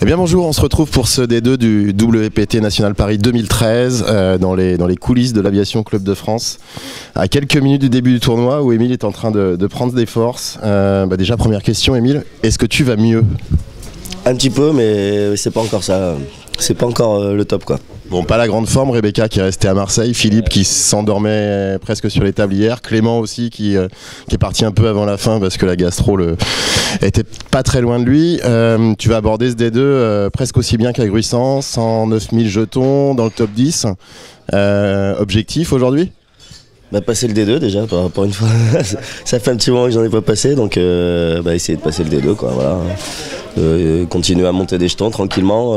Eh bien bonjour, on se retrouve pour ce D2 du WPT National Paris 2013 dans les coulisses de l'Aviation Club de France. À quelques minutes du début du tournoi où Émile est en train de prendre des forces. Déjà première question Émile, est-ce que tu vas mieux? Un petit peu, mais c'est pas encore ça. C'est pas encore le top quoi. Bon, pas la grande forme, Rebecca qui est restée à Marseille, Philippe qui s'endormait presque sur les tables hier, Clément aussi qui est parti un peu avant la fin parce que la gastro était pas très loin de lui. Tu vas aborder ce D2 presque aussi bien qu'Agruissant, 109 000 jetons dans le top 10. Objectif aujourd'hui? Passer le D2 déjà, pour une fois. Ça fait un petit moment que j'en ai pas passé, donc essayer de passer le D2 quoi, voilà. Continuer à monter des jetons tranquillement,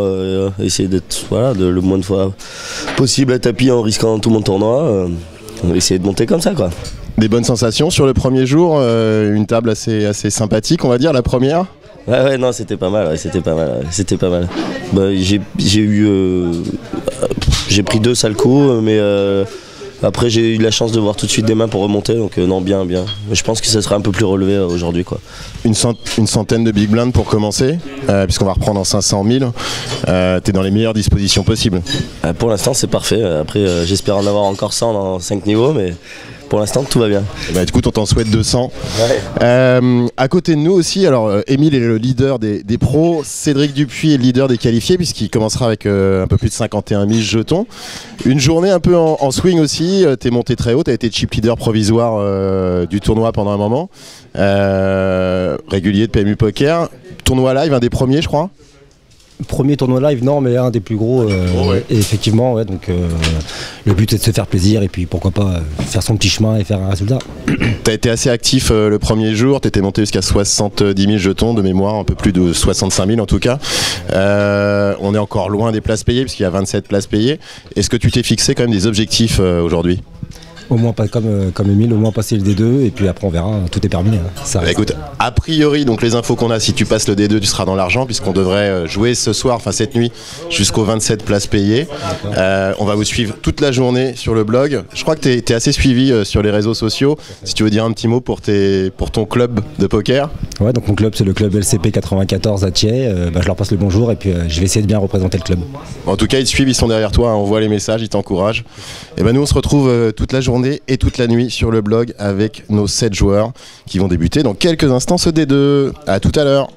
essayer d'être le moins de fois possible à tapis en risquant tout mon tournoi, essayer de monter comme ça quoi. Des bonnes sensations sur le premier jour, une table assez sympathique on va dire, la première? Ouais non c'était pas mal, c'était pas mal. J'ai pris 2 sales coups, mais après j'ai eu la chance de voir tout de suite des mains pour remonter, donc non bien. Je pense que ça sera un peu plus relevé aujourd'hui quoi. Une centaine de big blinds pour commencer, puisqu'on va reprendre en 500 000. T'es dans les meilleures dispositions possibles. Pour l'instant c'est parfait, après j'espère en avoir encore 100 dans 5 niveaux, mais pour l'instant tout va bien. Écoute, on t'en souhaite 200. Ouais. À côté de nous aussi, alors Émile est le leader des pros, Cédric Dupuis est le leader des qualifiés puisqu'il commencera avec un peu plus de 51 000 jetons. Une journée un peu en swing aussi, t'es monté très haut, t'as été chip leader provisoire du tournoi pendant un moment, régulier de PMU Poker, tournoi live, un des premiers je crois. Premier tournoi live, non, mais un des plus gros. Ouais. Et effectivement, ouais, donc le but c'est de se faire plaisir et puis pourquoi pas faire son petit chemin et faire un résultat. T'as été assez actif le premier jour, t'étais monté jusqu'à 70 000 jetons de mémoire, un peu plus de 65 000 en tout cas. On est encore loin des places payées puisqu'il y a 27 places payées. Est-ce que tu t'es fixé quand même des objectifs aujourd'hui? Au moins pas comme Émile, au moins passer le D2 et puis après on verra, tout est permis. Ça écoute, a priori, donc les infos qu'on a, si tu passes le D2, tu seras dans l'argent puisqu'on devrait jouer ce soir, enfin cette nuit, jusqu'aux 27 places payées. On va vous suivre toute la journée sur le blog. Je crois que tu es assez suivi sur les réseaux sociaux. Si tu veux dire un petit mot pour ton club de poker. Ouais, donc mon club c'est le club LCP 94 à Thiers. Je leur passe le bonjour et puis je vais essayer de bien représenter le club. En tout cas, ils te suivent, ils sont derrière toi, on voit les messages, ils t'encouragent. Et nous on se retrouve toute la journée et toute la nuit sur le blog avec nos 7 joueurs qui vont débuter dans quelques instants ce D2. À tout à l'heure.